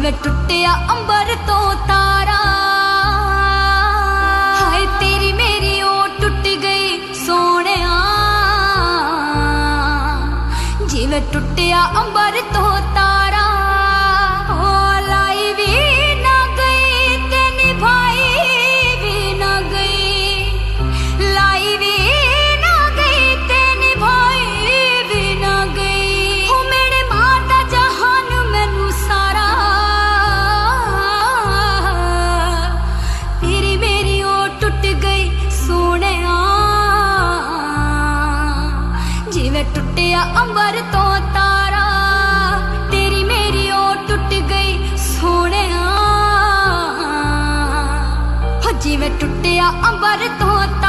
ਜਿਵੇਂ ਟੁੱਟਿਆ ਅੰਬਰ ਤੋਂ ਤਾਰਾ। ਹਾਏ ਤੇਰੀ ਮੇਰੀ ਉਹ ਟੁੱਟ ਗਈ ਸੋਹਣਿਆ, ਜਿਵੇਂ ਟੁੱਟਿਆ ਅੰਬਰ ਤੋਂ ਤਾਰਾ। ਉਹ ਲਾਈ ਵੀ ਨਾ ਗਈ ਤੇ ਨਿਭਾਈ ਵੀ ਨਾ ਗਈ, ਲਾਈ ਵੀ ਨਾ ਗਈ ਤੇ ਨਿਭਾਈ ਵੀ ਨਾ ਗਈ। ਉਹ ਮੇਰੇ ਮਾਰਦਾ ਜਹਾਨ ਮੈਨੂੰ ਸਾਰਾ, ਤੇਰੀ ਮੇਰੀ ਉਹ ਟੁੱਟ ਗਈ ਸੋਹਣਿਆ, ਜਿਵੇਂ ਟੁੱਟਿਆ ਅੰਬਰ ਤੋਂ ਤਾਰਾ। ਤੇਰੀ ਮੇਰੀ ਉਹ ਟੁੱਟ ਗਈ ਸੋਹਣਿਆ, ਜਿਵੇਂ ਟੁੱਟਿਆ ਅੰਬਰ ਤੋਂ ਤਾਰਾ।